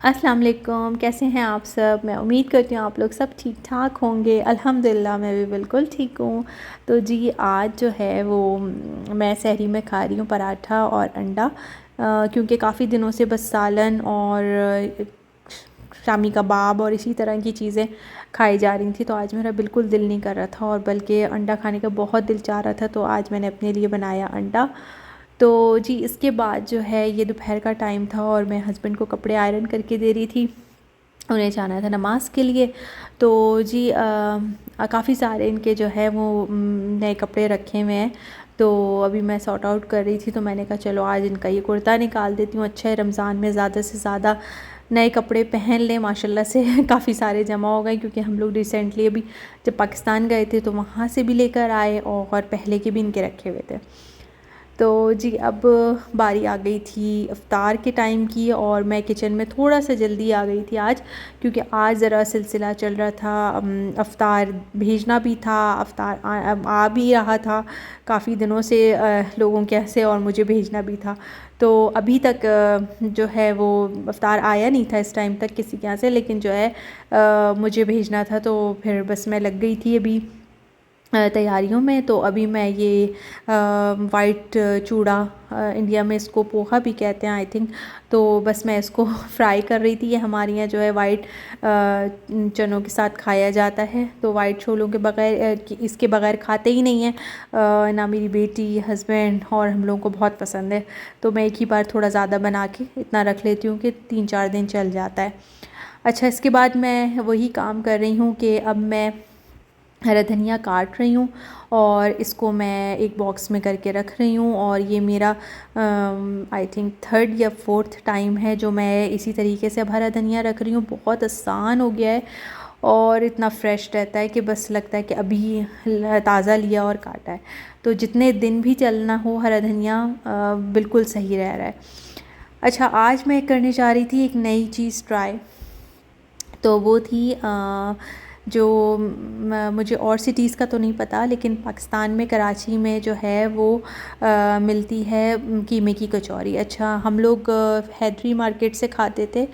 अस्सलाम वालेकुम, कैसे हैं आप सब। मैं उम्मीद करती हूँ आप लोग सब ठीक ठाक होंगे। अल्हम्दुलिल्लाह मैं भी बिल्कुल ठीक हूँ। तो जी आज जो है वो मैं सहरी में खा रही हूँ पराठा और अंडा, क्योंकि काफ़ी दिनों से बस सालन और शामी कबाब और इसी तरह की चीज़ें खाई जा रही थी। तो आज मेरा बिल्कुल दिल नहीं कर रहा था और बल्कि अंडा खाने का बहुत दिल चाह रहा था, तो आज मैंने अपने लिए बनाया अंडा। तो जी इसके बाद जो है ये दोपहर का टाइम था और मैं हस्बैंड को कपड़े आयरन करके दे रही थी, उन्हें जाना था नमाज़ के लिए। तो जी काफ़ी सारे इनके जो है वो नए कपड़े रखे हुए हैं, तो अभी मैं सॉर्ट आउट कर रही थी। तो मैंने कहा चलो आज इनका ये कुर्ता निकाल देती हूँ। अच्छा है रमज़ान में ज़्यादा से ज़्यादा नए कपड़े पहन लें, माशाल्लाह से काफ़ी सारे जमा हो गए, क्योंकि हम लोग रिसेंटली अभी जब पाकिस्तान गए थे तो वहाँ से भी लेकर आए और पहले के भी इनके रखे हुए थे। तो जी अब बारी आ गई थी इफ़्तार के टाइम की और मैं किचन में थोड़ा सा जल्दी आ गई थी आज, क्योंकि आज ज़रा सिलसिला चल रहा था। इफ़्तार भेजना भी था, इफ़्तार आ भी रहा था काफ़ी दिनों से लोगों के यहाँ से, और मुझे भेजना भी था। तो अभी तक जो है वो इफ़्तार आया नहीं था इस टाइम तक किसी के यहाँ से, लेकिन जो है मुझे भेजना था, तो फिर बस मैं लग गई थी अभी तैयारियों में। तो अभी मैं ये वाइट चूड़ा, इंडिया में इसको पोहा भी कहते हैं आई थिंक, तो बस मैं इसको फ्राई कर रही थी। ये हमारे यहाँ जो है वाइट चनों के साथ खाया जाता है, तो वाइट छोलों के बगैर इसके बगैर खाते ही नहीं हैं ना मेरी बेटी, हस्बैंड और हम लोगों को बहुत पसंद है। तो मैं एक ही बार थोड़ा ज़्यादा बना के इतना रख लेती हूँ कि 3-4 दिन चल जाता है। अच्छा, इसके बाद मैं वही काम कर रही हूँ कि अब मैं हरा धनिया काट रही हूँ और इसको मैं एक बॉक्स में करके रख रही हूँ। और ये मेरा आई थिंक 3rd या 4th टाइम है जो मैं इसी तरीके से अब हरा धनिया रख रही हूँ। बहुत आसान हो गया है और इतना फ्रेश रहता है कि बस लगता है कि अभी ताज़ा लिया और काटा है। तो जितने दिन भी चलना हो हरा धनिया बिल्कुल सही रह रहा है। अच्छा, आज मैं करने जा रही थी एक नई चीज़ ट्राई, तो वो थी जो मुझे और सिटीज़ का तो नहीं पता, लेकिन पाकिस्तान में कराची में जो है वो मिलती है कीमे की कचौरी। अच्छा, हम लोग हैदरी मार्केट से खाते थे,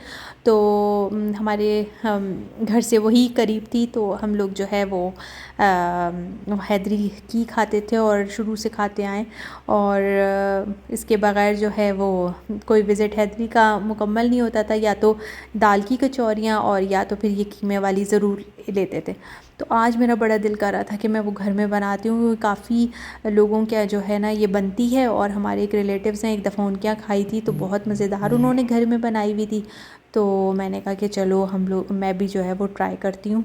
तो हमारे घर से वही करीब थी, तो हम लोग जो है वो हैदरी की खाते थे और शुरू से खाते आए। और इसके बगैर जो है वो कोई विज़िट हैदरी का मुकम्मल नहीं होता था, या तो दाल की कचौरियाँ और या तो फिर ये कीमे वाली ज़रूर लेते थे। तो आज मेरा बड़ा दिल कर रहा था कि मैं वो घर में बनाती हूँ। काफ़ी लोगों के जो है ना ये बनती है, और हमारे एक रिलेटिव्स हैं, एक दफ़ा उनके यहाँ खाई थी तो बहुत मज़ेदार उन्होंने घर में बनाई हुई थी। तो मैंने कहा कि चलो मैं भी जो है वो ट्राई करती हूँ,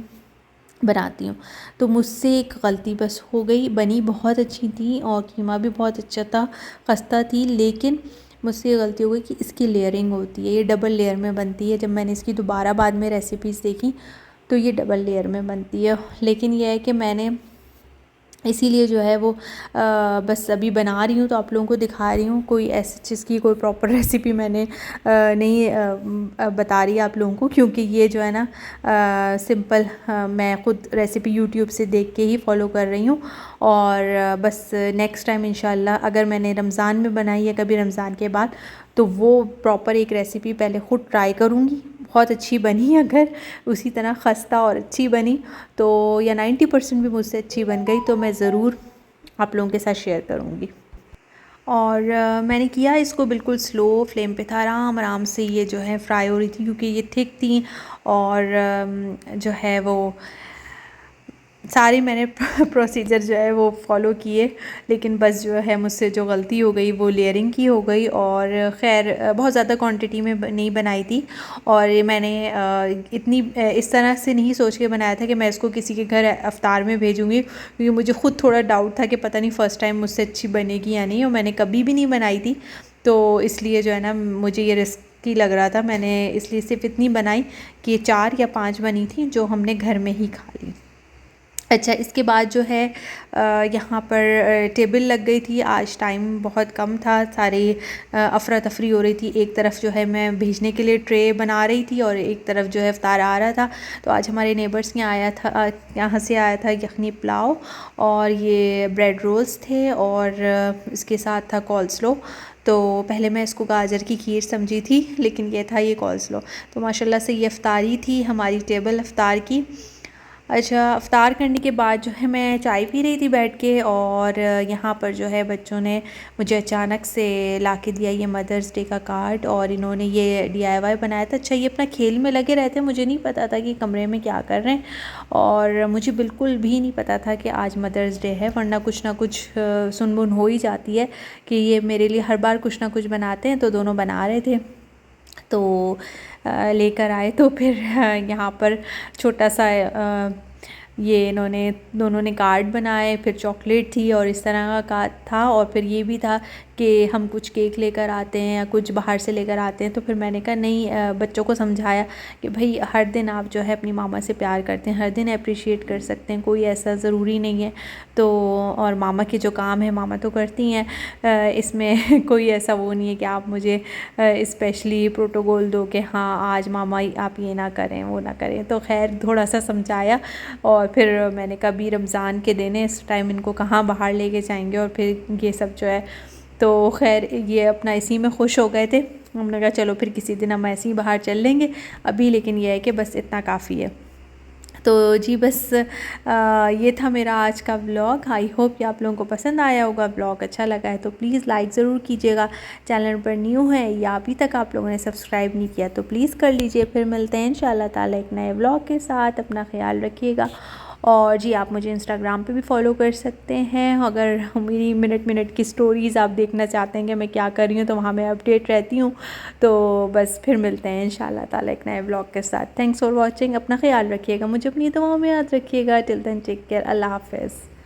बनाती हूँ। तो मुझसे एक गलती बस हो गई, बनी बहुत अच्छी थी और कीमा भी बहुत अच्छा था, खस्ता थी, लेकिन मुझसे ये गलती हो गई कि इसकी लेयरिंग होती है, ये डबल लेयर में बनती है। जब मैंने इसकी दोबारा बाद में रेसिपीज़ देखी तो ये डबल लेयर में बनती है। लेकिन यह है कि मैंने इसीलिए जो है वो बस अभी बना रही हूँ तो आप लोगों को दिखा रही हूँ। कोई ऐसी चीज़ की कोई प्रॉपर रेसिपी मैंने नहीं बता रही आप लोगों को, क्योंकि ये जो है ना सिंपल मैं ख़ुद रेसिपी यूट्यूब से देख के ही फॉलो कर रही हूँ। और बस नेक्स्ट टाइम इंशाल्लाह अगर मैंने रमज़ान में बनाई है कभी रमज़ान के बाद, तो वो प्रॉपर एक रेसिपी पहले ख़ुद ट्राई करूँगी। बहुत अच्छी बनी अगर उसी तरह खस्ता और अच्छी बनी तो, या 90% भी मुझसे अच्छी बन गई, तो मैं ज़रूर आप लोगों के साथ शेयर करूँगी। और मैंने किया इसको बिल्कुल स्लो फ्लेम पे था, आराम आराम से ये जो है फ्राई हो रही थी, क्योंकि ये थिक थी। और जो है वो सारे मैंने प्रोसीजर जो है वो फॉलो किए, लेकिन बस जो है मुझसे जो गलती हो गई वो लेयरिंग की हो गई। और ख़ैर बहुत ज़्यादा क्वांटिटी में नहीं बनाई थी, और ये मैंने इतनी इस तरह से नहीं सोच के बनाया था कि मैं इसको किसी के घर इफ्तार में भेजूँगी, क्योंकि मुझे ख़ुद थोड़ा डाउट था कि पता नहीं फ़र्स्ट टाइम मुझसे अच्छी बनेगी या नहीं, और मैंने कभी भी नहीं बनाई थी। तो इसलिए जो है ना मुझे ये रिस्की लग रहा था, मैंने इसलिए सिर्फ इतनी बनाई कि 4 या 5 बनी थी जो हमने घर में ही खा ली। अच्छा, इसके बाद जो है यहाँ पर टेबल लग गई थी। आज टाइम बहुत कम था, सारी अफरा तफरी हो रही थी। एक तरफ जो है मैं भेजने के लिए ट्रे बना रही थी और एक तरफ जो है इफ्तार आ रहा था। तो आज हमारे नेबर्स के यहाँ से आया था यखनी पुलाव, और ये ब्रेड रोल्स थे, और इसके साथ था कॉल्स्लो। तो पहले मैं इसको गाजर की खीर समझी थी, लेकिन ये था ये कॉल्स्लो। तो माशाल्लाह से ये अफ्तारी थी हमारी, टेबल अफ्तार की। अच्छा, अफ्तार करने के बाद जो है मैं चाय पी रही थी बैठ के, और यहाँ पर जो है बच्चों ने मुझे अचानक से ला के दिया ये मदर्स डे का कार्ड, और इन्होंने ये DIY बनाया था। अच्छा, ये अपना खेल में लगे रहते हैं, मुझे नहीं पता था कि कमरे में क्या कर रहे हैं, और मुझे बिल्कुल भी नहीं पता था कि आज मदर्स डे है, वरना कुछ ना कुछ सुनबुन हो ही जाती है कि ये मेरे लिए हर बार कुछ ना कुछ बनाते हैं। तो दोनों बना रहे थे, तो लेकर आए। तो फिर यहाँ पर छोटा सा ये इन्होंने दोनों ने कार्ड बनाए, फिर चॉकलेट थी और इस तरह का कार्ड था, और फिर ये भी था कि हम कुछ केक लेकर आते हैं या कुछ बाहर से लेकर आते हैं। तो फिर मैंने कहा नहीं, बच्चों को समझाया कि भाई हर दिन आप जो है अपनी मामा से प्यार करते हैं, हर दिन अप्रिशिएट कर सकते हैं, कोई ऐसा ज़रूरी नहीं है। तो और मामा के जो काम है मामा तो करती हैं, इसमें कोई ऐसा वो नहीं है कि आप मुझे स्पेशली प्रोटोकॉल दो कि हाँ आज मामा आप ये ना करें वो ना करें। तो खैर थोड़ा सा समझाया, और फिर मैंने कहा भी रमज़ान के दिन इस टाइम इनको कहाँ बाहर लेके जाएंगे, और फिर ये सब जो है। तो खैर ये अपना इसी में खुश हो गए थे। हमने कहा चलो फिर किसी दिन हम ऐसे ही बाहर चल लेंगे अभी, लेकिन ये है कि बस इतना काफ़ी है। तो जी बस ये था मेरा आज का व्लॉग। आई होप कि आप लोगों को पसंद आया होगा। व्लॉग अच्छा लगा है तो प्लीज़ लाइक ज़रूर कीजिएगा। चैनल पर न्यू है या अभी तक आप लोगों ने सब्सक्राइब नहीं किया तो प्लीज़ कर लीजिए। फिर मिलते हैं इंशाल्लाह ताला एक नए व्लॉग के साथ। अपना ख्याल रखिएगा। और जी आप मुझे इंस्टाग्राम पे भी फॉलो कर सकते हैं। अगर मेरी मिनट मिनट की स्टोरीज़ आप देखना चाहते हैं कि मैं क्या कर रही हूँ, तो वहाँ मैं अपडेट रहती हूँ। तो बस फिर मिलते हैं इंशाल्लाह ताला एक नए व्लॉग के साथ। Thanks for watching. अपना ख्याल रखिएगा, मुझे अपनी दुआओं में याद रखिएगा। Till then take care. अल्लाह हाफ़िज़।